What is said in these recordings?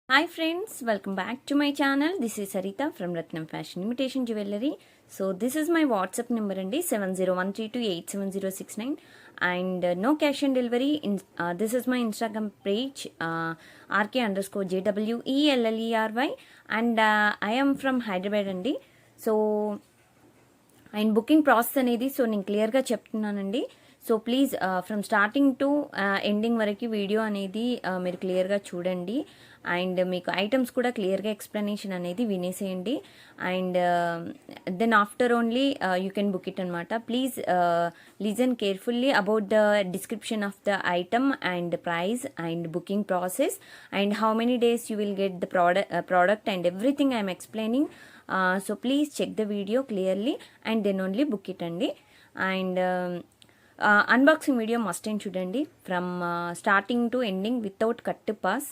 Hi friends, welcome back to my channel. This is Sarita from Ratnam Fashion Imitation Jewellery. So this is my WhatsApp number andi 7013287069 and no cash on delivery. This is my Instagram page RK_JWELLERY and I am from Hyderabad andi. So and booking process అనేది నేను క్లియర్గా చెప్తున్నానండి. So please from starting to ending వరకు video అనేది మీరు క్లియర్గా చూడండి. And మీకు ఐటమ్స్ కూడా క్లియర్గా ఎక్స్ప్లెనేషన్ అనేది వినేసేయండి. And then after only you can book it అనమాట. Please listen carefully about the description of the item and price and booking process and how many days you will get the product and everything I'm explaining. So please check the video clearly and then only book it andi. And unboxing video must end chudandi from starting to ending without cut to pass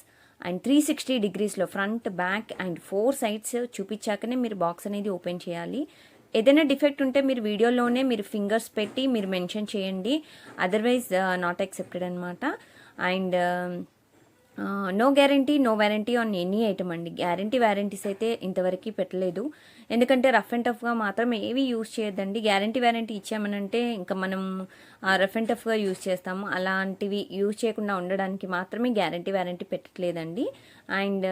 and 360 degrees లో front back and 4 sides చూపించాకనే మీరు box అనేది open చేయాలి. ఏదైనా defect ఉంటే మీరు వీడియోలోనే మీరు fingers పెట్టి మీరు మెన్షన్ చేయండి, అదర్వైజ్ నాట్ యాక్సెప్టెడ్ అనమాట. And no guarantee no warranty on any item అండి. గ్యారంటీ వారంటీస్ అయితే ఇంతవరకు పెట్టలేదు, ఎందుకంటే రఫ్ అండ్ టఫ్గా మాత్రం ఏవి యూజ్ చేయొద్దండి. గ్యారంటీ వారంటీ ఇచ్చామనంటే ఇంకా మనం రఫ్ అండ్ టఫ్గా యూజ్ చేస్తాము. అలాంటివి యూజ్ చేయకుండా ఉండడానికి మాత్రమే గ్యారంటీ వారంటీ పెట్టట్లేదండి. అండ్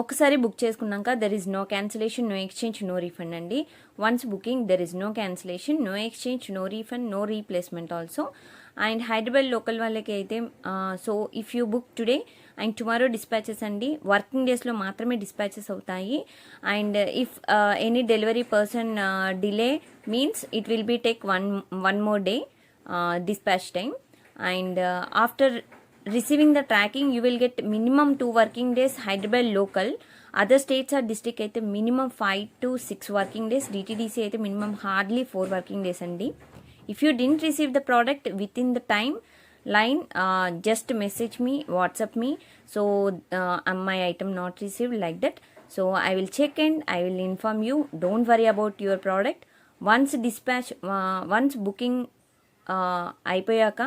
ఒకసారి బుక్ చేసుకున్నాక there is no cancellation, no exchange, no refund అండి. Once booking there is no cancellation, no exchange, no refund, no replacement also. And Hyderabad local వాళ్ళకి అయితే so if you book today and tomorrow dispatches అండి, working డేస్లో మాత్రమే dispatches అవుతాయి. And if any delivery person delay means it will be take one more day dispatch time. And after receiving the tracking you will get minimum 2 working days Hyderabad local. Other states or district అయితే minimum 5 to 6 working days. DTDC అయితే minimum hardly 4 working days అండి. If you didn't receive the product within the time line, just message me, WhatsApp me. So my item not received, like that. So I will check and I will inform you. Don't worry about your product. Once dispatch, once booking అయిపోయాక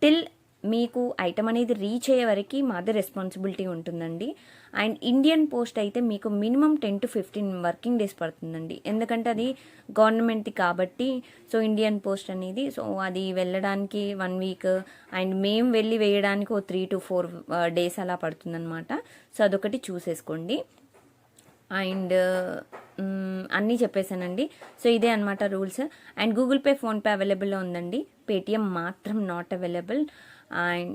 till మీకు item అనేది reach అయ్యే వరకు మాది responsibility ఉంటుందండి. And Indian post అయితే మీకు minimum 10 to 15 working days పడుతుందండి, ఎందుకంటే అది గవర్నమెంట్ది కాబట్టి. సో ఇండియన్ పోస్ట్ అనేది సో అది వెళ్ళడానికి 1 week అండ్ మేము వెళ్ళి వేయడానికి 3 to 4 days అలా పడుతుందన్నమాట. సో అదొకటి చూసేసుకోండి. అండ్ అన్నీ చెప్పేశానండి. సో ఇదే అనమాట rules. And Google pay, PhonePe అవైలబుల్లో ఉందండి, పేటిఎం మాత్రం నాట్ అవైలబుల్. అండ్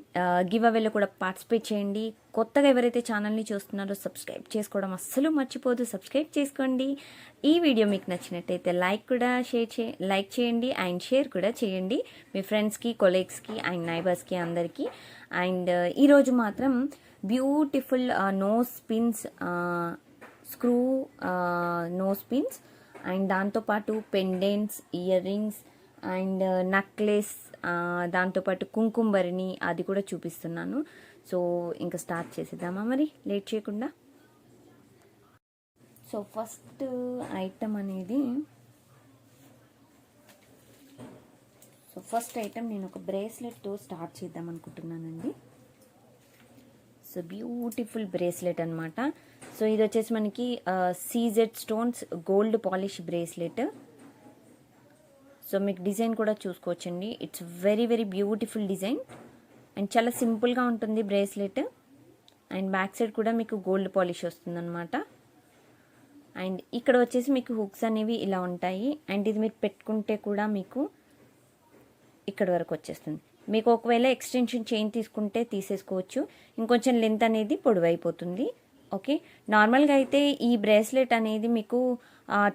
గివ్ అవేలో కూడా పార్టిసిపేట్ చేయండి. కొత్తగా ఎవరైతే ఛానల్ని చూస్తున్నారో సబ్స్క్రైబ్ చేసుకోవడం అస్సలు మర్చిపోదు, సబ్స్క్రైబ్ చేసుకోండి. ఈ వీడియో మీకు నచ్చినట్టయితే లైక్ చేయండి అండ్ షేర్ కూడా చేయండి మీ ఫ్రెండ్స్కి, కొలీగ్స్కి అండ్ నైబర్స్కి అందరికీ. అండ్ ఈరోజు మాత్రం beautiful nose pins, screw nose pins and దాంతోపాటు pendants, earrings and necklace, దాంతోపాటు కుంకుమబరిని అది కూడా చూపిస్తున్నాను. సో ఇంకా స్టార్ట్ చేసేద్దామా మరి లేట్ చేయకుండా. సో ఫస్ట్ ఐటమ్ అనేది నేను ఒక బ్రేస్లెట్తో స్టార్ట్ చేద్దాం అనుకుంటున్నానండి. సో బ్యూటిఫుల్ బ్రేస్లెట్ అనమాట. సో ఇది వచ్చేసి మనకి CZ stones gold polish bracelet. So మీకు డిజైన్ కూడా చూసుకోవచ్చండి. It's very very beautiful design and చాలా సింపుల్గా ఉంటుంది బ్రేస్లెట్. అండ్ బ్యాక్ సైడ్ కూడా మీకు గోల్డ్ పాలిష్ వస్తుందన్నమాట. అండ్ ఇక్కడ వచ్చేసి మీకు హుక్స్ అనేవి ఇలా ఉంటాయి. అండ్ ఇది మీరు పెట్టుకుంటే కూడా మీకు ఇక్కడ వరకు వచ్చేస్తుంది. మీకు ఒకవేళ ఎక్స్టెన్షన్ చైన్ తీసుకుంటే తీసేసుకోవచ్చు, ఇంకొంచెం లెంత్ అనేది పొడవైపోతుంది. ఓకే, నార్మల్గా అయితే ఈ బ్రేస్లెట్ అనేది మీకు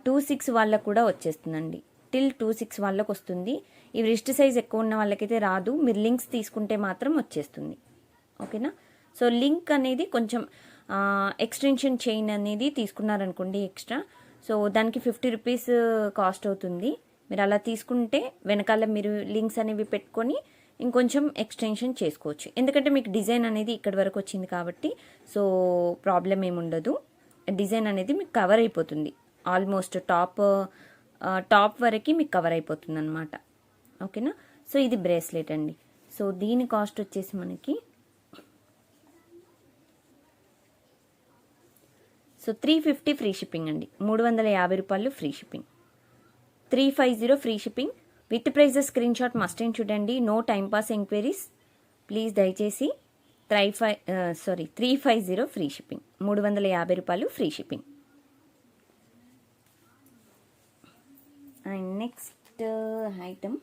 2-6 వాళ్ళకు కూడా వచ్చేస్తుందండి, టిల్ 2-6 వాళ్ళకు వస్తుంది. ఈ రిస్ట్ సైజ్ ఎక్కువ ఉన్న వాళ్ళకైతే రాదు, మీరు లింక్స్ తీసుకుంటే మాత్రం వచ్చేస్తుంది. ఓకేనా. సో లింక్ అనేది కొంచెం ఎక్స్టెన్షన్ చైన్ అనేది తీసుకున్నారనుకోండి ఎక్స్ట్రా, సో దానికి 50 rupees కాస్ట్ అవుతుంది. మీరు అలా తీసుకుంటే వెనకాల మీరు లింక్స్ అనేవి పెట్టుకొని ఇంకొంచెం ఎక్స్టెన్షన్ చేసుకోవచ్చు, ఎందుకంటే మీకు డిజైన్ అనేది ఇక్కడి వరకు వచ్చింది కాబట్టి సో ప్రాబ్లం ఏముండదు. డిజైన్ అనేది మీకు కవర్ అయిపోతుంది, ఆల్మోస్ట్ టాప్ వరకు మీకు కవర్ అయిపోతుంది అనమాట. ఓకేనా. సో ఇది బ్రేస్లెట్ అండి. సో దీని కాస్ట్ వచ్చేసి మనకి సో 350 ఫ్రీ షిప్పింగ్ అండి, 350 రూపాయలు free shipping. 350 free shipping with prices screenshot must and చూడండి. No time pass enquiries please. దయచేసి 350 ఫ్రీ షిప్పింగ్, 350 రూపాయలు free shipping. And next item,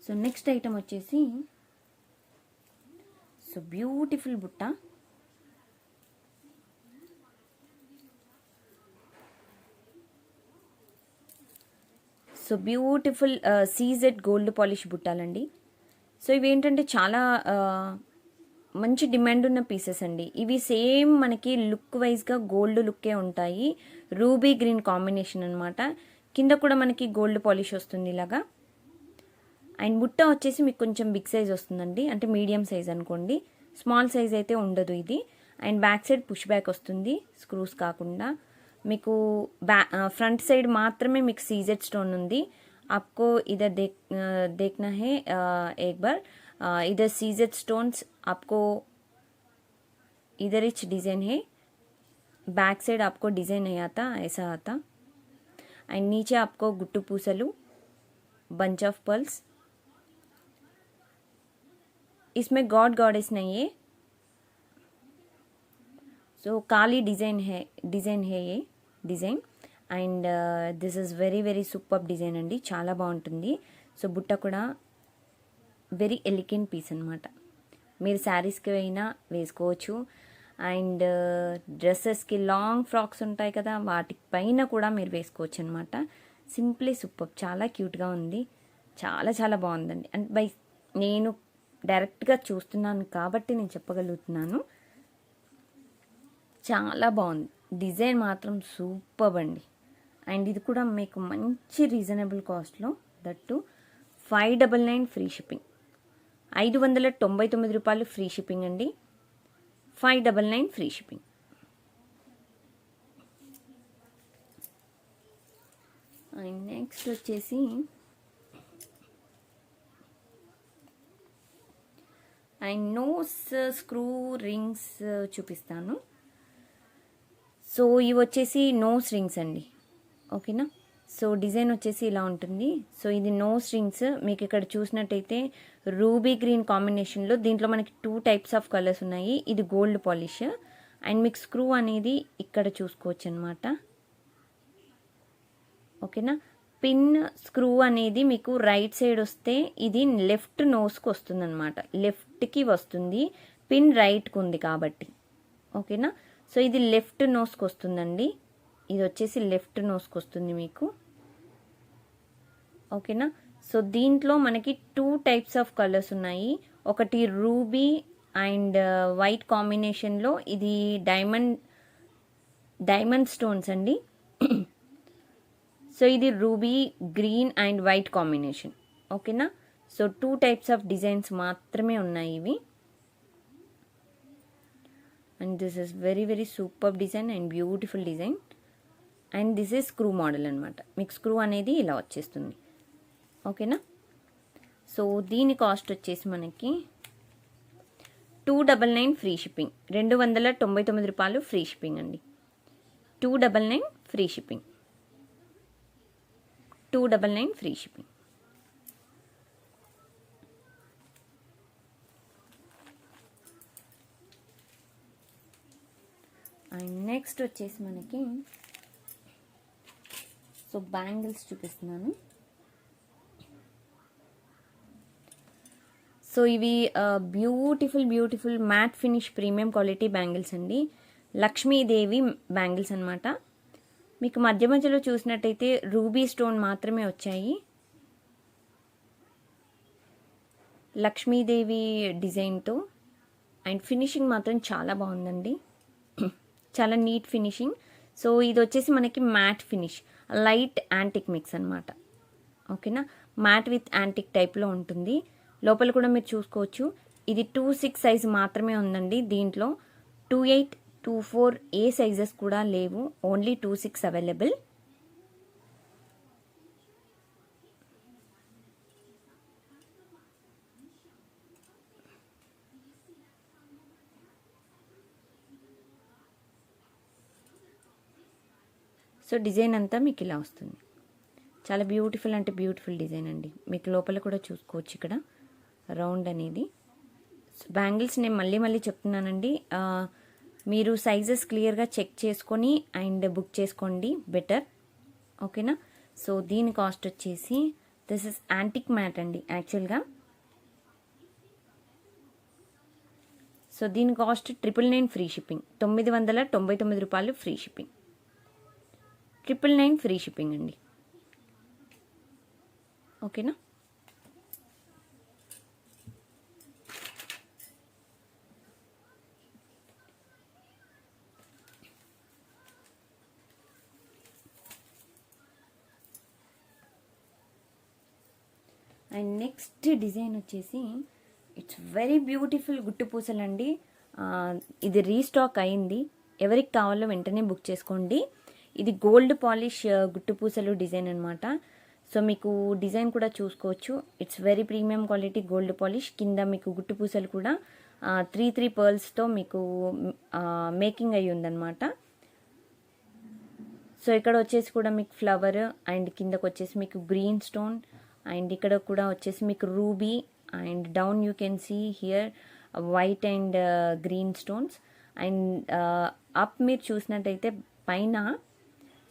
so next item వచ్చేసి సో బ్యూటిఫుల్ బుట్ట. So beautiful CZ gold polish బుట్టాలండి. So ఇవి ఏంటంటే చాలా మంచి డిమాండ్ ఉన్న పీసెస్ అండి. ఇవి సేమ్ మనకి లుక్ వైజ్గా గోల్డ్ లుక్కే ఉంటాయి. రూబీ గ్రీన్ కాంబినేషన్ అనమాట. కింద కూడా మనకి గోల్డ్ పాలిష్ వస్తుంది ఇలాగా. అండ్ బుట్ట వచ్చేసి మీకు కొంచెం బిగ్ సైజ్ వస్తుందండి, అంటే మీడియం సైజ్ అనుకోండి, స్మాల్ సైజ్ అయితే ఉండదు ఇది. And back side push back వస్తుంది, స్క్రూస్ కాకుండా. మీకు ఫ్రంట్ సైడ్ మాత్రమే మీకు సీజెడ్ స్టోన్ ఉంది. आपको इधर देखना है एक बार, इधर सीजेड स्टोन्स आपको इधर इच डिज़ाइन है. बैक साइड आपको डिज़ाइन नहीं आता, ऐसा आता. एंड नीचे आपको गुट्टू पूसलू, बंच ऑफ पर्ल्स. इसमें गॉड गॉडेस नहीं है. सो काली डिज़ाइन है ये design. And this is very very super design అండి, చాలా బాగుంటుంది. సో బుట్ట కూడా వెరీ ఎలిగెంట్ పీస్ అనమాట. మీరు శారీస్కి అయినా వేసుకోవచ్చు. అండ్ డ్రెస్సెస్కి లాంగ్ ఫ్రాక్స్ ఉంటాయి కదా, వాటి పైన కూడా మీరు వేసుకోవచ్చు అనమాట. సింప్లీ సూపర్, చాలా క్యూట్గా ఉంది, చాలా చాలా బాగుందండి. అండ్ నేను డైరెక్ట్గా చూస్తున్నాను కాబట్టి నేను చెప్పగలుగుతున్నాను, చాలా బాగుంది. డిజైన్ మాత్రం సూపర్ అండి. అండ్ ఇది కూడా మీకు మంచి రీజనబుల్ కాస్ట్లో, దట్టు 599 ఫ్రీ షిప్పింగ్, 599 రూపాయలు ఫ్రీ షిప్పింగ్ అండి. 599 ఫ్రీ షిప్పింగ్. అండ్ నెక్స్ట్ వచ్చేసి అండ్ నోస్ స్క్రూ రింగ్స్ చూపిస్తాను. సో ఇవి వచ్చేసి నోస్ రింగ్స్ అండి, ఓకేనా. సో డిజైన్ వచ్చేసి ఇలా ఉంటుంది. సో ఇది నోస్ రింగ్స్. మీకు ఇక్కడ చూసినట్టయితే రూబీ గ్రీన్ కాంబినేషన్లో, దీంట్లో మనకి 2 టైప్స్ ఆఫ్ కలర్స్ ఉన్నాయి. ఇది గోల్డ్ పాలిష్. అండ్ మీకు స్క్రూ అనేది ఇక్కడ చూసుకోవచ్చు అనమాట, ఓకేనా. పిన్ స్క్రూ అనేది మీకు రైట్ సైడ్ వస్తే ఇది లెఫ్ట్ నోస్కి వస్తుంది అనమాట, లెఫ్ట్కి వస్తుంది. పిన్ రైట్కి ఉంది కాబట్టి, ఓకేనా. సో ఇది లెఫ్ట్ నోస్కి వస్తుందండి, ఇది వచ్చేసి లెఫ్ట్ నోస్కి వస్తుంది మీకు, ఓకేనా. సో దీంట్లో మనకి 2 టైప్స్ ఆఫ్ కలర్స్ ఉన్నాయి. ఒకటి రూబీ అండ్ వైట్ కాంబినేషన్లో, ఇది డైమండ్ స్టోన్స్ అండి. సో ఇది ruby green and white combination, ఓకేనా. సో 2 టైప్స్ ఆఫ్ డిజైన్స్ మాత్రమే ఉన్నాయి ఇవి. And this is very very super design and beautiful design. And this is screw model అనమాట. మీకు స్క్రూ అనేది ఇలా వచ్చేస్తుంది, ఓకేనా. సో దీని కాస్ట్ వచ్చేసి మనకి 299 ఫ్రీ షిప్పింగ్, 299 రూపాయలు ఫ్రీ షిప్పింగ్ అండి. 299 free shipping, 299 free shipping. And next వచ్చేసి మనకి సో బ్యాంగిల్స్ చూపిస్తున్నాను. సో ఇవి beautiful matte finish premium quality bangles అండి. లక్ష్మీదేవి బ్యాంగిల్స్ అనమాట. మీకు మధ్య మధ్యలో చూసినట్టయితే రూబీ స్టోన్ మాత్రమే వచ్చాయి. లక్ష్మీదేవి డిజైన్తో. అండ్ ఫినిషింగ్ మాత్రం చాలా బాగుందండి, చాలా నీట్ ఫినిషింగ్. సో ఇది వచ్చేసి మనకి matte finish, light antique mix అనమాట, ఓకేనా. మ్యాట్ విత్ యాంటిక్ టైప్లో ఉంటుంది. లోపల కూడా మీరు చూసుకోవచ్చు. ఇది 2-6 సైజ్ మాత్రమే ఉందండి. దీంట్లో 2-8, 2-4 ఏ సైజెస్ కూడా లేవు, ఓన్లీ 2-6 అవైలబుల్. సో డిజైన్ అంతా మీకు ఇలా వస్తుంది. చాలా బ్యూటిఫుల్ అంటే బ్యూటిఫుల్ డిజైన్ అండి. మీకు లోపల కూడా చూసుకోవచ్చు ఇక్కడ రౌండ్ అనేది. బ్యాంగిల్స్ నేను మళ్ళీ మళ్ళీ చెప్తున్నానండి, మీరు సైజెస్ క్లియర్గా చెక్ చేసుకొని అండ్ బుక్ చేసుకోండి బెటర్. ఓకేనా. సో దీని కాస్ట్ వచ్చేసి దిస్ ఇస్ యాంటిక్ మ్యాట్ అండి యాక్చువల్గా. సో దీని కాస్ట్ 999 ఫ్రీ షిప్పింగ్. 999 రూపాయలు ఫ్రీ షిప్పింగ్. 999 ఫ్రీ షిప్పింగ్ అండి. ఓకేనా. అండ్ నెక్స్ట్ డిజైన్ వచ్చేసి ఇట్స్ వెరీ బ్యూటిఫుల్ గుట్టు పూసలండి. ఇది రీస్టాక్ అయింది, ఎవరికి కావాలో వెంటనే బుక్ చేసుకోండి. ఇది గోల్డ్ పాలిష్ గుట్టు పూసలు డిజైన్ అనమాట. సో మీకు డిజైన్ కూడా చూసుకోవచ్చు. It's very premium quality gold polish. కింద మీకు గుట్టు పూసలు కూడా 3 పర్ల్స్తో మీకు మేకింగ్ అయ్యి ఉందన్నమాట. సో ఇక్కడ వచ్చేసి కూడా మీకు ఫ్లవర్ అండ్ కిందకు వచ్చేసి మీకు గ్రీన్ స్టోన్ అండ్ ఇక్కడ కూడా వచ్చేసి మీకు ruby and down you can see here white and green stones and up మీరు చూసినట్టయితే పైన.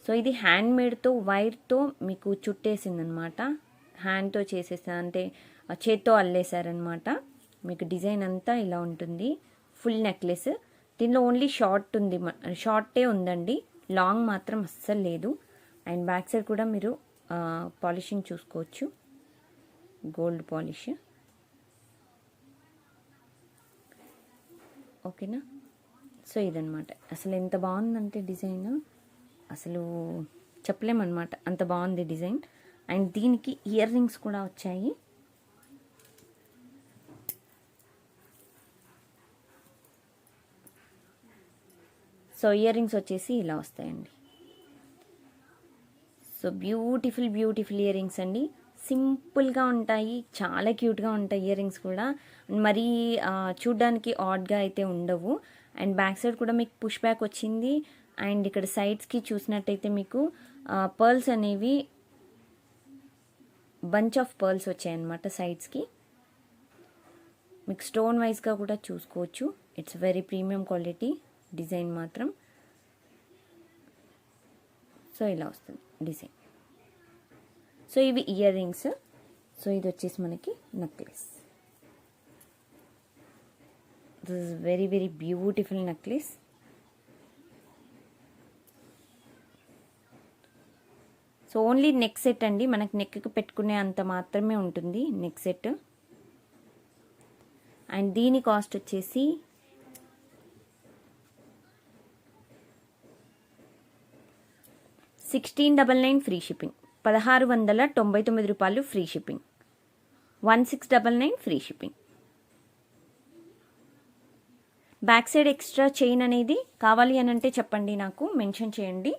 సో ఇది హ్యాండ్ మేడ్తో వైర్తో మీకు చుట్టేసిందనమాట. హ్యాండ్తో చేసేసా అంటే చేత్తో అల్లేసారనమాట. మీకు డిజైన్ అంతా ఇలా ఉంటుంది. Full necklace. దీనిలో ఓన్లీ షార్టే ఉందండి, లాంగ్ మాత్రం అస్సలు లేదు. అండ్ బ్యాక్ సైడ్ కూడా మీరు పాలిషింగ్ చూసుకోవచ్చు, గోల్డ్ పాలిష్. ఓకేనా. సో ఇదనమాట. అసలు ఎంత బాగుందంటే డిజైన్ అసలు చెప్పలేమన్నమాట, అంత బాగుంది డిజైన్. అండ్ దీనికి ఇయర్ రింగ్స్ కూడా వచ్చాయి. సో ఇయర్ రింగ్స్ వచ్చేసి ఇలా వస్తాయండి. సో బ్యూటిఫుల్ ఇయర్ రింగ్స్ అండి. సింపుల్గా ఉంటాయి, చాలా క్యూట్గా ఉంటాయి ఇయర్ రింగ్స్ కూడా. మరీ చూడ్డానికి ఆడ్గా అయితే ఉండవు. అండ్ బ్యాక్ సైడ్ కూడా మీకు పుష్ బ్యాక్ వచ్చింది. అండ్ ఇక్కడ సైడ్స్కి చూసినట్టయితే మీకు పర్ల్స్ అనేవి బంచ్ ఆఫ్ పర్ల్స్ వచ్చాయన్నమాట సైడ్స్కి. మీకు స్టోన్ వైజ్గా కూడా చూసుకోవచ్చు. It's very premium quality design మాత్రం. సో ఇలా వస్తుంది డిజైన్. సో ఇవి ఇయర్ రింగ్స్. సో ఇది వచ్చేసి మనకి necklace. This is very beautiful necklace. So only neck set అండి, మనకి నెక్కి పెట్టుకునే అంత మాత్రమే ఉంటుంది నెక్ సెట్. అండ్ దీని కాస్ట్ వచ్చేసి 1699 ఫ్రీ షిప్పింగ్. 1699 రూపాయలు free shipping. 1699 free shipping. Back side extra chain అనేది కావాలి అని అంటే చెప్పండి, నాకు మెన్షన్ చేయండి.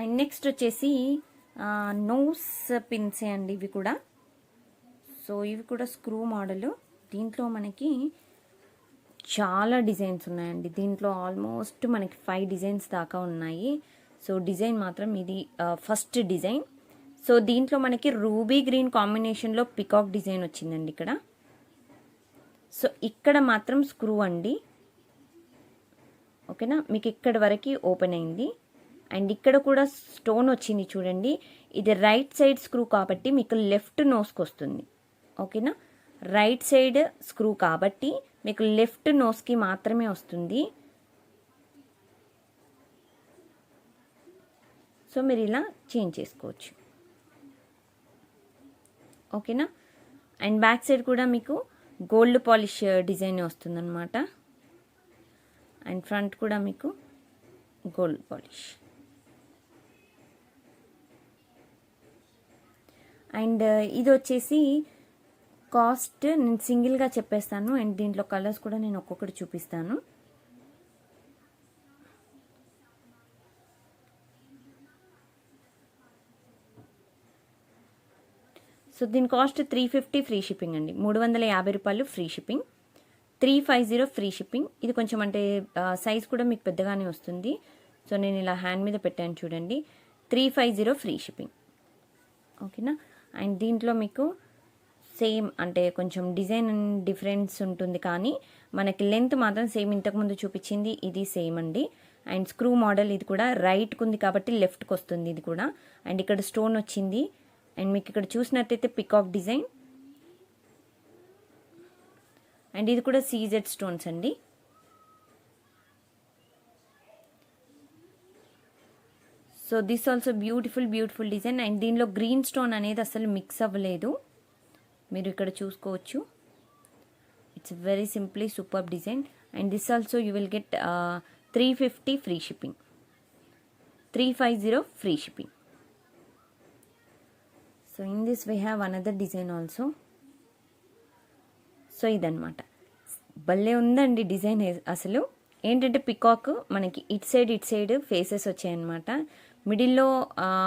అండ్ నెక్స్ట్ వచ్చేసి నోస్ పిన్సే అండి ఇవి కూడా. సో ఇవి కూడా స్క్రూ మోడల్. దీంట్లో మనకి చాలా డిజైన్స్ ఉన్నాయండి. దీంట్లో ఆల్మోస్ట్ మనకి 5 డిజైన్స్ దాకా ఉన్నాయి. సో డిజైన్ మాత్రం ఇది ఫస్ట్ డిజైన్. సో దీంట్లో మనకి రూబీ గ్రీన్ కాంబినేషన్లో పికాక్ డిజైన్ వచ్చిందండి ఇక్కడ. సో ఇక్కడ మాత్రం స్క్రూ అండి. ఓకేనా. మీకు ఇక్కడ వరకు ఓపెన్ అయింది. అండ్ ఇక్కడ కూడా స్టోన్ వచ్చింది చూడండి. ఇది రైట్ సైడ్ స్క్రూ కాబట్టి మీకు లెఫ్ట్ నోస్కి వస్తుంది. ఓకేనా. రైట్ సైడ్ స్క్రూ కాబట్టి మీకు లెఫ్ట్ నోస్కి మాత్రమే వస్తుంది. సో మీరు ఇలా చేంజ్ చేసుకోవచ్చు. ఓకేనా. అండ్ బ్యాక్ సైడ్ కూడా మీకు గోల్డ్ పాలిష్ డిజైన్ వస్తుందన్నమాట. అండ్ ఫ్రంట్ కూడా మీకు గోల్డ్ పాలిష్. అండ్ ఇది వచ్చేసి కాస్ట్ నేను సింగిల్గా చెప్పేస్తాను. అండ్ దీంట్లో కలర్స్ కూడా నేను ఒక్కొక్కటి చూపిస్తాను. సో దీని కాస్ట్ 350 ఫ్రీ షిప్పింగ్ అండి. 350 రూపాయలు ఫ్రీ షిప్పింగ్. 350 free shipping. ఇది కొంచెం అంటే సైజ్ కూడా మీకు పెద్దగానే వస్తుంది. సో నేను ఇలా హ్యాండ్ మీద పెట్టాను చూడండి. 350 ఫ్రీ షిప్పింగ్. ఓకేనా. అండ్ దీంట్లో మీకు సేమ్ అంటే కొంచెం డిజైన్ డిఫరెన్స్ ఉంటుంది, కానీ మనకి లెంత్ మాత్రం సేమ్ ఇంతకుముందు చూపించింది ఇది సేమ్ అండి. అండ్ స్క్రూ మోడల్ ఇది కూడా రైట్కి ఉంది కాబట్టి లెఫ్ట్కి వస్తుంది ఇది కూడా. అండ్ ఇక్కడ స్టోన్ వచ్చింది. అండ్ మీకు ఇక్కడ చూసినట్టయితే పికాక్ డిజైన్. అండ్ ఇది కూడా సీజెడ్ స్టోన్స్ అండి. So this also beautiful design. And దీనిలో గ్రీన్ స్టోన్ అనేది అసలు మిక్స్ అవ్వలేదు, మీరు ఇక్కడ చూసుకోవచ్చు. It's very simply super design. And this also you will get 350 free shipping. 350 free shipping. So in this we have another design also. So ఇదన్నమాట, భలే ఉందండి డిజైన్. అసలు ఏంటంటే పికాక్ మనకి ఇట్ సైడ్ ఫేసెస్ వచ్చాయన్నమాట. మిడిల్లో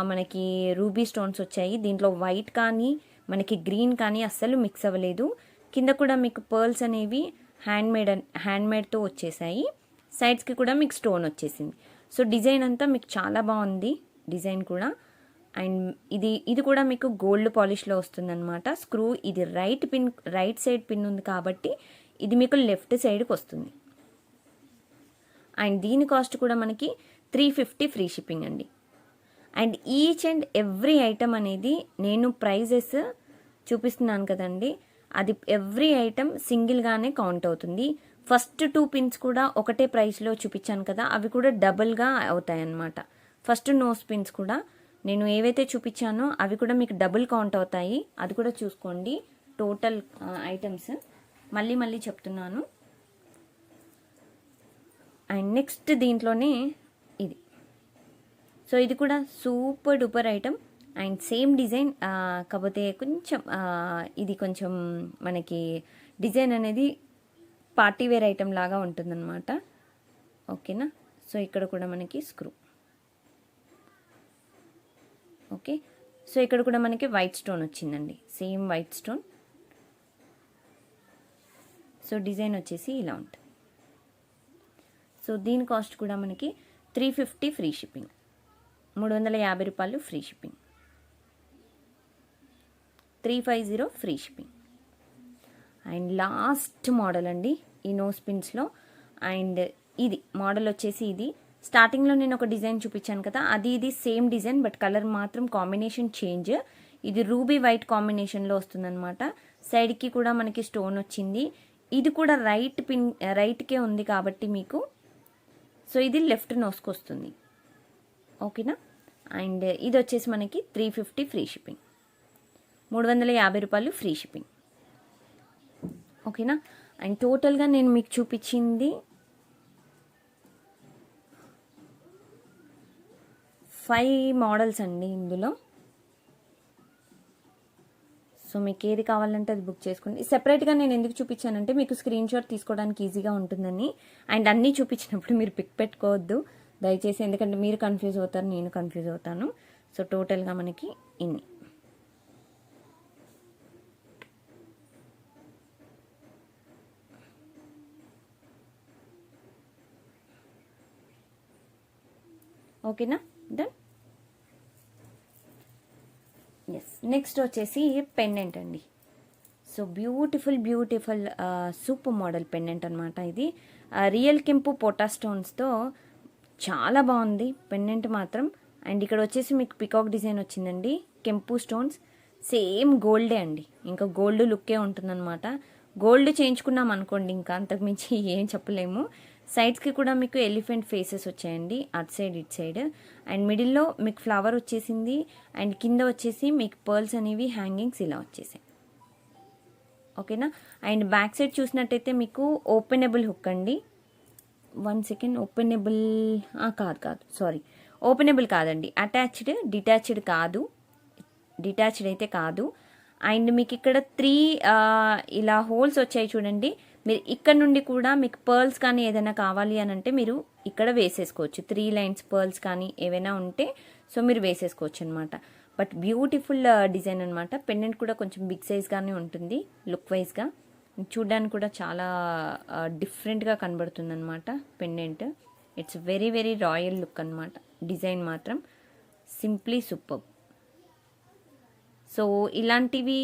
మనకి రూబీ స్టోన్స్ వచ్చాయి. దీంట్లో వైట్ కానీ మనకి గ్రీన్ కానీ అస్సలు మిక్స్ అవ్వలేదు. కింద కూడా మీకు పర్ల్స్ అనేవి హ్యాండ్మేడ్తో వచ్చేసాయి. సైడ్స్కి కూడా మీకు స్టోన్ వచ్చేసింది. సో డిజైన్ అంతా మీకు చాలా బాగుంది డిజైన్ కూడా. అండ్ ఇది కూడా మీకు గోల్డ్ పాలిష్లో వస్తుందన్నమాట. స్క్రూ ఇది రైట్ సైడ్ పిన్ ఉంది కాబట్టి ఇది మీకు లెఫ్ట్ సైడ్కి వస్తుంది. అండ్ దీని కాస్ట్ కూడా మనకి 350 ఫ్రీ షిప్పింగ్ అండి. And each and every item అనేది నేను ప్రైజెస్ చూపిస్తున్నాను కదండి, అది ఎవ్రీ ఐటమ్ సింగిల్గానే కౌంట్ అవుతుంది. ఫస్ట్ 2 పిన్స్ కూడా ఒకటే ప్రైస్లో చూపించాను కదా, అవి కూడా డబుల్గా అవుతాయి అన్నమాట. ఫస్ట్ నోస్ పిన్స్ కూడా నేను ఏవైతే చూపించానో అవి కూడా మీకు డబుల్ కౌంట్ అవుతాయి. అది కూడా చూసుకోండి. టోటల్ ఐటమ్స్ మళ్ళీ చెప్తున్నాను. అండ్ నెక్స్ట్ దీంట్లోనే ఇది. సో ఇది కూడా super duper item. And same design, కాకపోతే కొంచెం ఇది కొంచెం మనకి డిజైన్ అనేది పార్టీ వేర్ ఐటమ్ లాగా ఉంటుందన్నమాట. ఓకేనా. సో ఇక్కడ కూడా మనకి స్క్రూ. ఓకే. సో ఇక్కడ కూడా మనకి వైట్ స్టోన్ వచ్చిందండి, same white stone. So design వచ్చేసి ఇలా ఉంటుంది. సో దీని కాస్ట్ కూడా మనకి 350 ఫ్రీ షిప్పింగ్. 350 రూపాయలు free shipping. 350 free shipping. And last model అండి ఈ నోస్ పిన్స్లో. అండ్ ఇది మోడల్ వచ్చేసి ఇది స్టార్టింగ్లో నేను ఒక డిజైన్ చూపించాను కదా, ఇది సేమ్ డిజైన్ బట్ కలర్ మాత్రం కాంబినేషన్ చేంజ్. ఇది రూబీ వైట్ కాంబినేషన్లో వస్తుందన్నమాట. సైడ్కి కూడా మనకి స్టోన్ వచ్చింది. ఇది కూడా రైట్కే ఉంది కాబట్టి మీకు, సో ఇది లెఫ్ట్ నోస్కి వస్తుంది. ఓకేనా. అండ్ ఇది వచ్చేసి మనకి 350 ఫ్రీ షిప్పింగ్. 350 రూపాయలు ఫ్రీ షిప్పింగ్. ఓకేనా. అండ్ టోటల్గా నేను మీకు చూపించింది 5 మోడల్స్ అండి ఇందులో. సో మీకు ఏది కావాలంటే అది బుక్ చేసుకోండి. సెపరేట్గా నేను ఎందుకు చూపించానంటే మీకు స్క్రీన్ షాట్ తీసుకోవడానికి ఈజీగా ఉంటుందని. అండ్ అన్నీ చూపించినప్పుడు మీరు పిక్ పెట్టుకోవద్దు దయచేసి, ఎందుకంటే మీరు కన్ఫ్యూజ్ అవుతారు, నేను కన్ఫ్యూజ్ అవుతాను. సో టోటల్గా మనకి ఇన్ని. ఓకేనా. డన్. ఎస్. నెక్స్ట్ వచ్చేసి పెండెంట్ అండి. So beautiful super model pendant అనమాట ఇది. రియల్ కెంపు పోటా స్టోన్స్తో చాలా బాగుంది పెండెంట్ మాత్రం. అండ్ ఇక్కడ వచ్చేసి మీకు పికాక్ డిజైన్ వచ్చిందండి. కెంపు స్టోన్స్ సేమ్ గోల్డే అండి, ఇంకా గోల్డ్ లుక్కే ఉంటుందన్నమాట. గోల్డ్ చేయించుకున్నాం అనుకోండి, ఇంకా అంతకుమించి ఏం చెప్పలేము. సైడ్స్కి కూడా మీకు ఎలిఫెంట్ ఫేసెస్ వచ్చాయండి, అటు సైడ్ ఇటు సైడ్. అండ్ మిడిల్లో మీకు ఫ్లవర్ వచ్చేసింది. అండ్ కింద వచ్చేసి మీకు పర్ల్స్ అనేవి హ్యాంగింగ్స్ ఇలా వచ్చేసాయి. ఓకేనా. అండ్ బ్యాక్ సైడ్ చూసినట్టయితే మీకు ఓపెనబుల్ హుక్ అండి. 1 సెకండ్. ఓపెనబుల్ కాదు సారీ, ఓపెనబుల్ కాదండి. డిటాచ్డ్ కాదు, డిటాచ్డ్ అయితే కాదు. అండ్ మీకు ఇక్కడ 3 ఇలా హోల్స్ వచ్చాయి చూడండి. మీరు ఇక్కడ నుండి కూడా మీకు పర్ల్స్ కానీ ఏదైనా కావాలి అని అంటే మీరు ఇక్కడ వేసేసుకోవచ్చు. 3 లైన్స్ పర్ల్స్ కానీ ఏవైనా ఉంటే సో మీరు వేసేసుకోవచ్చు అనమాట. బట్ బ్యూటిఫుల్ డిజైన్ అనమాట. పెండెంట్ కూడా కొంచెం బిగ్ సైజ్గానే ఉంటుంది లుక్ వైజ్గా. చూడ్డానికి కూడా చాలా డిఫరెంట్గా కనబడుతుంది అనమాట pendant. It's very very royal look అనమాట. డిజైన్ మాత్రం సింప్లీ సూపర్. సో ఇలాంటివి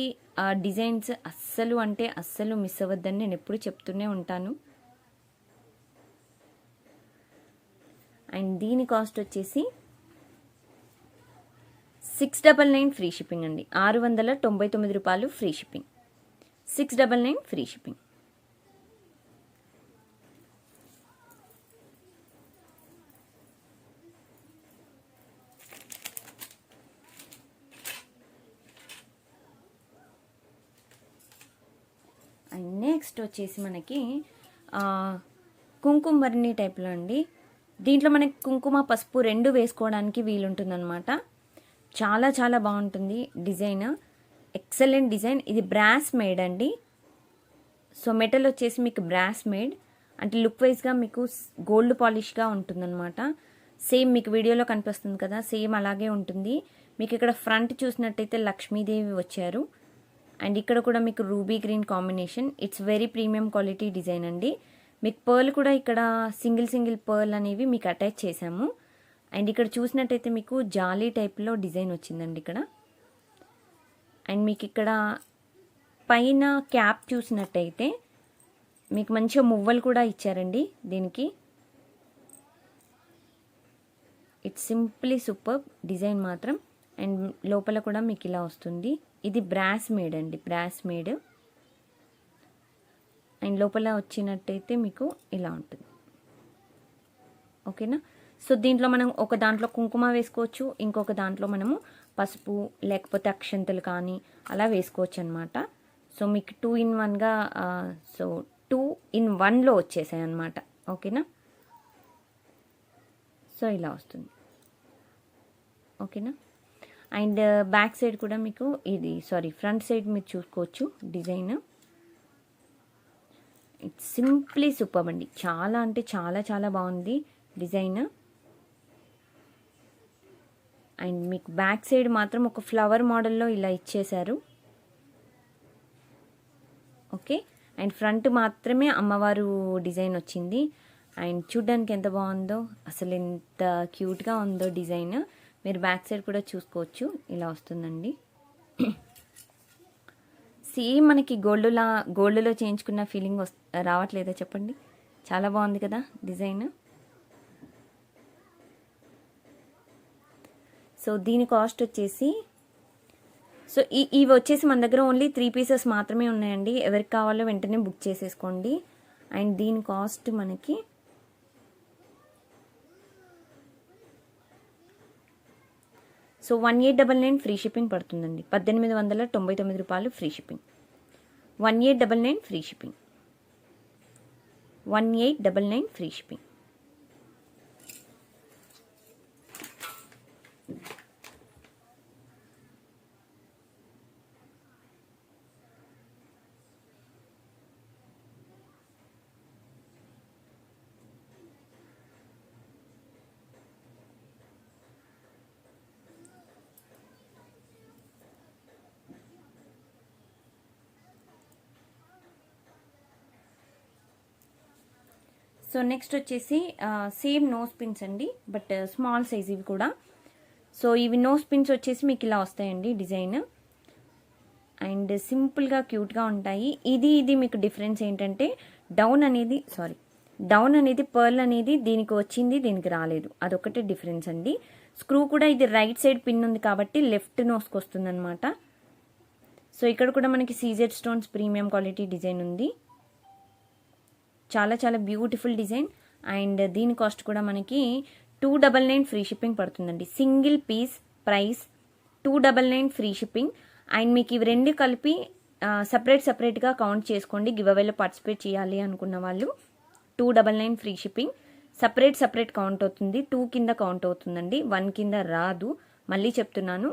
డిజైన్స్ అస్సలు అంటే అస్సలు మిస్ అవ్వద్దని నేను ఎప్పుడు చెప్తూనే ఉంటాను. అండ్ దీని కాస్ట్ వచ్చేసి 699 ఫ్రీ షిప్పింగ్ అండి. 699 రూపాయలు free shipping. 699 free shipping. And next వచ్చేసి మనకి కుంకుమ భరణి టైప్లో అండి. దీంట్లో మనకి కుంకుమ పసుపు రెండు వేసుకోవడానికి వీలుంటుందన్నమాట. చాలా చాలా బాగుంటుంది డిజైన్. Excellent design. ఇది బ్రాస్ మేడ్ అండి. సో మెటల్ వచ్చేసి మీకు బ్రాస్ మేడ్ అంటే లుక్ వైజ్గా మీకు గోల్డ్ పాలిష్గా ఉంటుందన్నమాట. సేమ్ మీకు వీడియోలో కనిపిస్తుంది కదా, సేమ్ అలాగే ఉంటుంది. మీకు ఇక్కడ ఫ్రంట్ చూసినట్టయితే లక్ష్మీదేవి వచ్చారు. అండ్ ఇక్కడ కూడా మీకు ruby green combination. It's very premium quality design అండి. మీకు పర్ల్ కూడా ఇక్కడ సింగిల్ పర్ల్ అనేవి మీకు అటాచ్ చేసాము. అండ్ ఇక్కడ చూసినట్టయితే మీకు జాలీ టైప్లో డిజైన్ వచ్చిందండి ఇక్కడ. అండ్ మీకు ఇక్కడ పైన క్యాప్ చూసినట్టయితే మీకు మంచిగా మువ్వలు కూడా ఇచ్చారండి దీనికి. ఇట్స్ సింప్లీ సూపర్ డిజైన్ మాత్రం. అండ్ లోపల కూడా మీకు ఇలా వస్తుంది. ఇది బ్రాస్ మేడ్ అండి, బ్రాస్ మేడ్. అండ్ లోపల వచ్చినట్టయితే మీకు ఇలా ఉంటుంది. ఓకేనా. సో దీంట్లో మనం ఒక దాంట్లో కుంకుమ వేసుకోవచ్చు, ఇంకొక దాంట్లో మనము పసుపు లేకపోతే అక్షంతలు కానీ అలా వేసుకోవచ్చు అనమాట. సో మీకు 2 in 1గా సో 2 in 1లో వచ్చేసాయి అనమాట. ఓకేనా. సో ఇలా వస్తుంది. ఓకేనా. అండ్ బ్యాక్ సైడ్ కూడా మీకు ఇది ఫ్రంట్ సైడ్ మీరు చూసుకోవచ్చు డిజైన్. ఇట్స్ సింప్లీ సూపర్ అండి. చాలా అంటే చాలా చాలా బాగుంది డిజైన్. అండ్ మీకు బ్యాక్ సైడ్ మాత్రం ఒక ఫ్లవర్ మోడల్లో ఇలా ఇచ్చేశారు. ఓకే. అండ్ ఫ్రంట్ మాత్రమే అమ్మవారు డిజైన్ వచ్చింది. అండ్ చూడ్డానికి ఎంత బాగుందో, అసలు ఎంత క్యూట్గా ఉందో డిజైన్. మీరు బ్యాక్ సైడ్ కూడా చూసుకోవచ్చు. ఇలా వస్తుందండి. సేమ్ మనకి గోల్డ్లో చేయించుకున్న ఫీలింగ్ రావట్లేదా చెప్పండి. చాలా బాగుంది కదా డిజైన్. సో దీని కాస్ట్ వచ్చేసి ఇవి వచ్చేసి మన దగ్గర ఓన్లీ 3 pieces మాత్రమే ఉన్నాయండి. ఎవరికి కావాలో వెంటనే బుక్ చేసేసుకోండి. అండ్ దీని కాస్ట్ మనకి సో 1899 ఫ్రీ షిప్పింగ్ పడుతుందండి. 1899 రూపాయలు free shipping. 1899 free shipping. 1899 free shipping. So next వచ్చేసి సేమ్ నోస్ పిన్స్ అండి, బట్ స్మాల్ సైజ్ ఇవి కూడా. సో ఇవి నోస్ పిన్స్ వచ్చేసి మీకు ఇలా వస్తాయండి డిజైన్. అండ్ సింపుల్గా క్యూట్గా ఉంటాయి. ఇది మీకు డిఫరెన్స్ ఏంటంటే డౌన్ అనేది పర్ల్ అనేది దీనికి వచ్చింది, దీనికి రాలేదు. అదొకటి డిఫరెన్స్ అండి. స్క్రూ కూడా ఇది రైట్ సైడ్ పిన్ ఉంది కాబట్టి లెఫ్ట్ నోస్కి వస్తుంది అనమాట. సో ఇక్కడ కూడా మనకి CZ stones premium quality design ఉంది. చాలా చాలా బ్యూటిఫుల్ డిజైన్. అండ్ దీని కాస్ట్ కూడా మనకి 299 ఫ్రీ షిప్పింగ్ పడుతుందండి. Single piece price 299 free shipping. And మీకు ఇవి రెండు కలిపి సపరేట్గా కౌంట్ చేసుకోండి. గివ్ అవేలో పార్టిసిపేట్ చేయాలి అనుకున్న వాళ్ళు 299 ఫ్రీ షిప్పింగ్. సపరేట్ కౌంట్ అవుతుంది. 2 కింద కౌంట్ అవుతుందండి, 1 కింద రాదు. మళ్ళీ చెప్తున్నాను.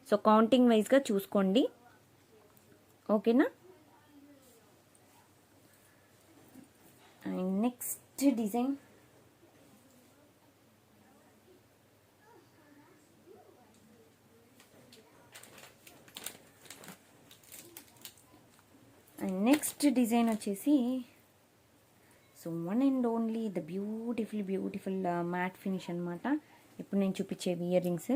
సో కౌంటింగ్ వైజ్గా చూసుకోండి. ఓకేనా. And next design and next design వచ్చేసి so one and only the beautiful matte finish అనమాట. ఇప్పుడు నేను చూపించే ఇయర్ రింగ్స్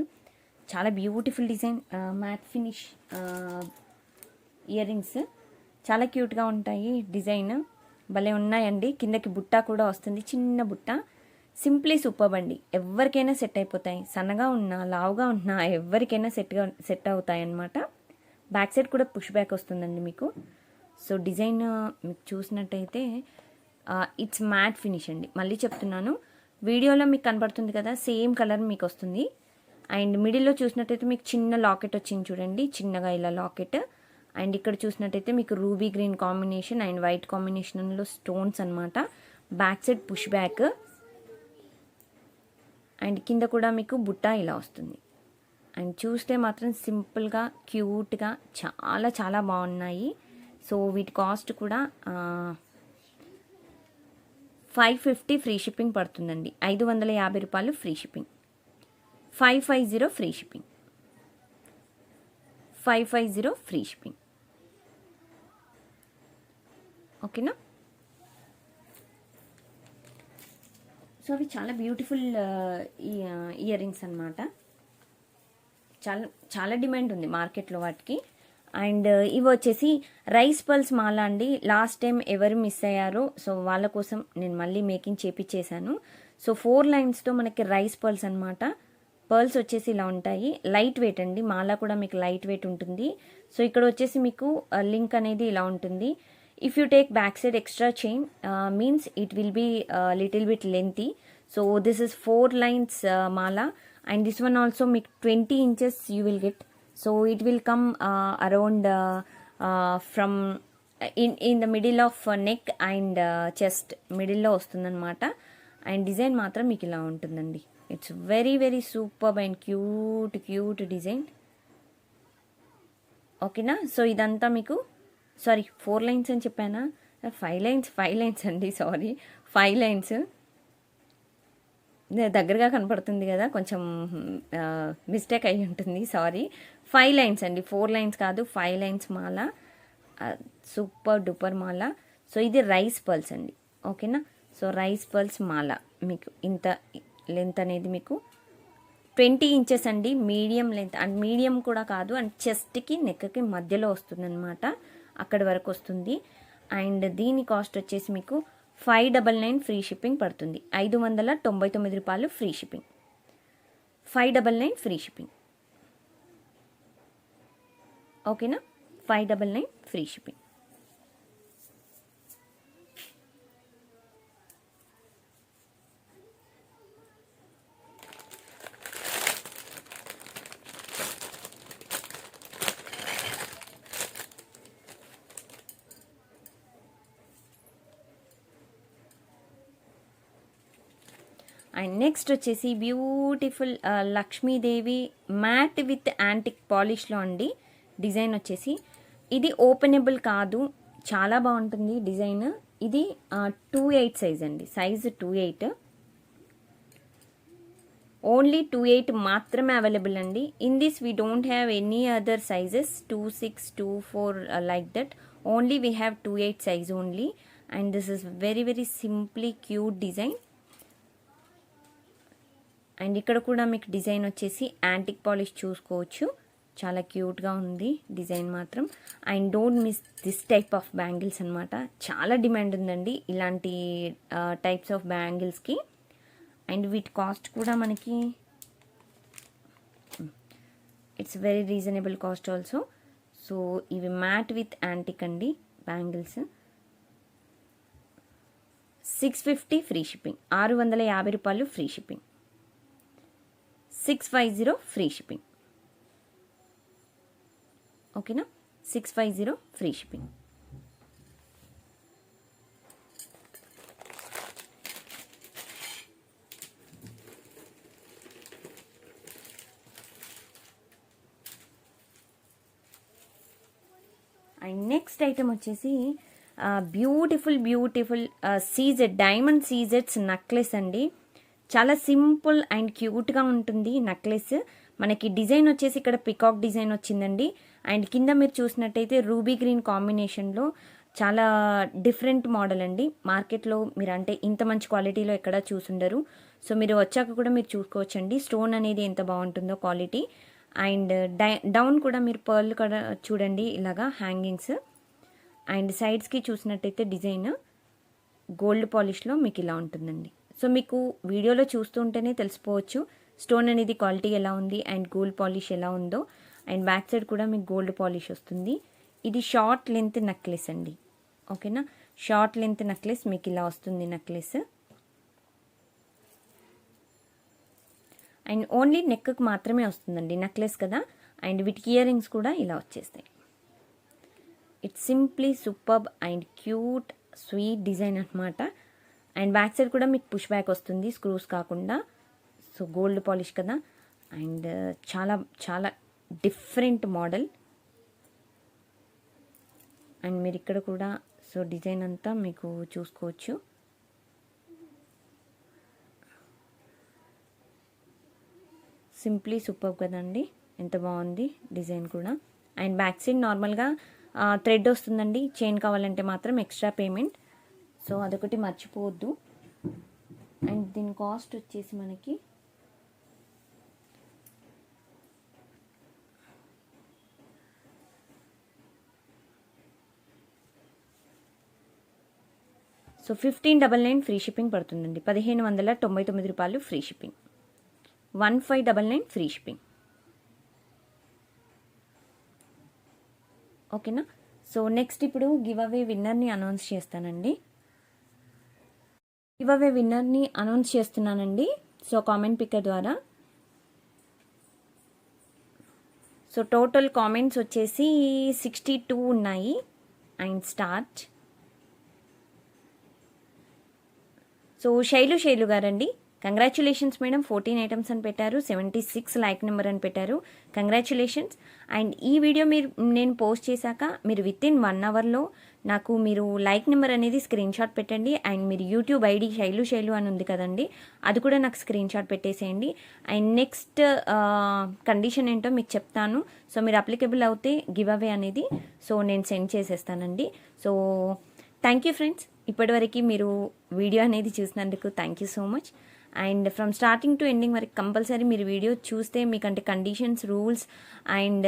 చాలా beautiful design, matte finish earrings చాలా క్యూట్గా ఉంటాయి. డిజైన్ భలే ఉన్నాయండి. కిందకి బుట్ట కూడా వస్తుంది, చిన్న బుట్ట. సింప్లీ సూపర్బ్ అండి. ఎవరికైనా సెట్ అయిపోతాయి, సన్నగా ఉన్నా లావుగా ఉన్నా ఎవరికైనా సెట్ అవుతాయి అన్నమాట. బ్యాక్ సైడ్ కూడా పుష్ బ్యాక్ వస్తుందండి మీకు. సో డిజైన్ మీకు చూసినట్టయితే ఇట్స్ మ్యాట్ ఫినిష్ అండి. మళ్ళీ చెప్తున్నాను, వీడియోలో మీకు కనపడుతుంది కదా సేమ్ కలర్ మీకు వస్తుంది. అండ్ మిడిల్లో చూసినట్టయితే మీకు చిన్న లాకెట్ వచ్చింది చూడండి, చిన్నగా ఇలా లాకెట్. అండ్ ఇక్కడ చూసినట్టయితే మీకు ruby green combination and white కాంబినేషన్లో స్టోన్స్ అనమాట. Back side push back and కింద కూడా మీకు బుట్ట ఇలా వస్తుంది. అండ్ చూస్తే మాత్రం సింపుల్గా క్యూట్గా చాలా బాగున్నాయి. సో వీటి కాస్ట్ కూడా 550 ఫ్రీ షిప్పింగ్ పడుతుందండి. 550 రూపాయలు free shipping. 550 free shipping. 550 free shipping. ఓకేనా? సో అవి చాలా బ్యూటిఫుల్ ఇయర్ రింగ్స్ అనమాట. చాలా డిమాండ్ ఉంది మార్కెట్లో వాటికి. అండ్ ఇవి వచ్చేసి రైస్ పల్స్ మాల అండి. లాస్ట్ టైం ఎవరు మిస్ అయ్యారో సో వాళ్ళ కోసం నేను మళ్ళీ మేకింగ్ చేపించేశాను. సో 4 లైన్స్తో మనకి రైస్ పర్ల్స్ అనమాట. పర్ల్స్ వచ్చేసి ఇలా ఉంటాయి. లైట్ వెయిట్ అండి, మాల కూడా మీకు లైట్ వెయిట్ ఉంటుంది. సో ఇక్కడ వచ్చేసి మీకు లింక్ అనేది ఇలా ఉంటుంది. If you take back side extra chain means it will be little bit lengthy. So this is 4 lines మాల అండ్ దిస్ వన్ ఆల్సో మీకు 20 inches you will get. So it will come around from in the middle of neck and chest middle లో వస్తుందన్నమాట. And design మాత్రం మీకు ఇలా ఉంటుందండి. It's very super and cute design. ఓకేనా? So ఇదంతా మీకు 4 లైన్స్ అని చెప్పానా? 5 లైన్స్ అండి, 5 లైన్స్. దగ్గరగా కనపడుతుంది కదా, కొంచెం మిస్టేక్ అయి ఉంటుంది, 5 లైన్స్ అండి, 4 లైన్స్ కాదు, 5 లైన్స్ మాల. సూపర్ డూపర్ మాల. సో ఇది రైస్ పర్ల్స్ అండి. ఓకేనా? సో రైస్ పర్ల్స్ మాల మీకు ఇంత లెంత్ అనేది మీకు 20 inches అండి, మీడియం లెంత్. అండ్ మీడియం కూడా కాదు, అండ్ చెస్ట్కి నెక్కి మధ్యలో వస్తుంది అనమాట, అక్కడి వరకు వస్తుంది. అండ్ దీని కాస్ట్ వచ్చేసి మీకు 599 ఫ్రీ షిప్పింగ్ పడుతుంది. 599 రూపాయలు ఫ్రీ షిప్పింగ్. 599 free shipping. ఓకేనా? 599 ఫ్రీ షిప్పింగ్. అండ్ నెక్స్ట్ వచ్చేసి beautiful Lakshmidevi matte with antique పాలిష్లో అండి. డిజైన్ వచ్చేసి ఇది ఓపెనబుల్ కాదు, చాలా బాగుంటుంది డిజైన్. ఇది 28 సైజ్ అండి, సైజ్ 28, ఓన్లీ 28 మాత్రమే అవైలబుల్ అండి. In this we don't have any other sizes 26, 24 like that. Only we have 28 size only. And this is very simply cute design. And ఇక్కడ కూడా మీకు డిజైన్ వచ్చేసి యాంటిక్ పాలిష్ చూసుకోవచ్చు, చాలా క్యూట్గా ఉంది డిజైన్ మాత్రం. And don't miss this type of bangles అనమాట. చాలా డిమాండ్ ఉందండి ఇలాంటి టైప్స్ ఆఫ్ బ్యాంగిల్స్కి. అండ్ వీటి కాస్ట్ కూడా మనకి it's very reasonable cost also. So ఇవి మ్యాట్ విత్ యాంటిక్ అండి బ్యాంగిల్స్. 650 free shipping. 650 రూపాయలు ఫ్రీ షిప్పింగ్. 650 free shipping. ఓకేనా? 650 free shipping. And next item వచ్చేసి బ్యూటిఫుల్ సీజెడ్, డైమండ్ సీజెడ్స్ నెక్లెస్ అండి. చాలా సింపుల్ అండ్ క్యూట్గా ఉంటుంది నెక్లెస్. మనకి డిజైన్ వచ్చేసి ఇక్కడ పికాక్ డిజైన్ వచ్చిందండి. అండ్ కింద మీరు చూసినట్టయితే రూబీ గ్రీన్ కాంబినేషన్లో చాలా డిఫరెంట్ మోడల్ అండి. మార్కెట్లో మీరు అంటే ఇంత మంచి క్వాలిటీలో ఎక్కడ చూసుండరు. సో మీరు వచ్చాక కూడా మీరు చూసుకోవచ్చండి స్టోన్ అనేది ఎంత బాగుంటుందో క్వాలిటీ. అండ్ డౌన్ కూడా మీరు పర్ల్ కూడా చూడండి, ఇలాగా హ్యాంగింగ్స్. అండ్ సైడ్స్కి చూసినట్టయితే డిజైన్ గోల్డ్ పాలిష్లో మీకు ఇలా ఉంటుందండి. సో మీకు వీడియోలో చూస్తుంటేనే తెలిసిపోవచ్చు స్టోన్ అనేది క్వాలిటీ ఎలా ఉంది అండ్ గోల్డ్ పాలిష్ ఎలా ఉందో. అండ్ బ్యాక్ సైడ్ కూడా మీకు గోల్డ్ పాలిష్ వస్తుంది. ఇది షార్ట్ లెంత్ నెక్లెస్ అండి, ఓకేనా. షార్ట్ లెంత్ నెక్లెస్ మీకు ఇలా వస్తుంది నెక్లెస్. అండ్ ఓన్లీ నెక్కి మాత్రమే వస్తుందండి నెక్లెస్ కదా. అండ్ వీటికి ఇయర్ రింగ్స్ కూడా ఇలా వచ్చేస్తాయి. It's simply superb and cute sweet design అనమాట. అండ్ బ్యాక్ సైడ్ కూడా మీకు పుష్ బ్యాక్ వస్తుంది, స్క్రూస్ కాకుండా. సో గోల్డ్ పాలిష్ కదా. అండ్ చాలా చాలా డిఫరెంట్ మోడల్. అండ్ మీరు ఇక్కడ కూడా సో డిజైన్ అంతా మీకు చూసుకోవచ్చు. సింప్లీ సూపర్ కదండి, ఎంత బాగుంది డిజైన్ కూడా. అండ్ బ్యాక్ సైడ్ నార్మల్గా థ్రెడ్ వస్తుందండి. చైన్ కావాలంటే మాత్రం ఎక్స్ట్రా పేమెంట్, సో అదొకటి మర్చిపోవద్దు. అండ్ దీని కాస్ట్ వచ్చేసి మనకి సో 1599 ఫ్రీ షిప్పింగ్ పడుతుందండి. 1599 రూపాయలు ఫ్రీ షిప్పింగ్. 1599 ఫ్రీ షిప్పింగ్, ఓకేనా. సో నెక్స్ట్ ఇప్పుడు గివ్ అవే విన్నర్ని అనౌన్స్ చేస్తానండి. గివ్ అవే విన్నర్ని అనౌన్స్ చేస్తున్నానండి. సో కామెంట్ పిక్కర్ ద్వారా. సో టోటల్ కామెంట్స్ వచ్చేసి 62 ఉన్నాయి. And start. సో శైలు గారండి, కంగ్రాచులేషన్స్ మేడం, 14 ఐటమ్స్ అని పెట్టారు, 76 లైక్ నెంబర్ అని పెట్టారు, కంగ్రాచులేషన్స్. అండ్ ఈ వీడియో నేను పోస్ట్ చేశాక మీరు విత్ ఇన్ 1 అవర్లో నాకు మీరు లైక్ నెంబర్ అనేది స్క్రీన్ షాట్ పెట్టండి. అండ్ మీరు యూట్యూబ్ ఐడి శైలు అని ఉంది కదండి, అది కూడా నాకు స్క్రీన్ షాట్ పెట్టేసేయండి. అండ్ నెక్స్ట్ కండిషన్ ఏంటో మీకు చెప్తాను. సో మీరు అప్లికేబుల్ అవుతే గివ్ అవే అనేది సో నేను సెండ్ చేసేస్తానండి. సో థ్యాంక్ యూ ఫ్రెండ్స్, ఇప్పటివరకు మీరు వీడియో అనేది చూసినందుకు thank you so much. And from starting to ending వరకు కంపల్సరీ మీరు వీడియో చూస్తే మీకంటే కండిషన్స్, రూల్స్ అండ్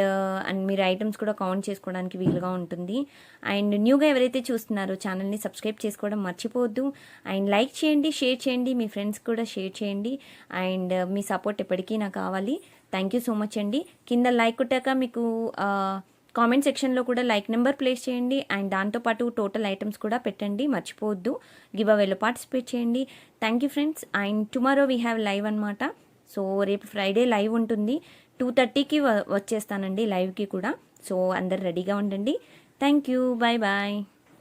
మీరు ఐటమ్స్ కూడా కౌంట్ చేసుకోవడానికి వీలుగా ఉంటుంది. అండ్ న్యూగా ఎవరైతే చూస్తున్నారో ఛానల్ని సబ్స్క్రైబ్ చేసుకోవడం మర్చిపోవద్దు. అండ్ లైక్ చేయండి, షేర్ చేయండి, మీ ఫ్రెండ్స్ కూడా షేర్ చేయండి. అండ్ మీ సపోర్ట్ ఎప్పటికీ నాకు కావాలి. థ్యాంక్ యూ సో మచ్ అండి. కింద లైక్ కొట్టాక మీకు కామెంట్ సెక్షన్లో కూడా లైక్ నెంబర్ ప్లేస్ చేయండి. అండ్ దాంతోపాటు టోటల్ ఐటమ్స్ కూడా పెట్టండి, మర్చిపోవద్దు. గివ్ అవేలో పార్టిసిపేట్ చేయండి. Thank you friends. And tomorrow we have live అనమాట. సో రేపు ఫ్రైడే లైవ్ ఉంటుంది, 2:30కి వచ్చేస్తానండి లైవ్కి కూడా. సో అందరు రెడీగా ఉండండి. Thank you, bye bye.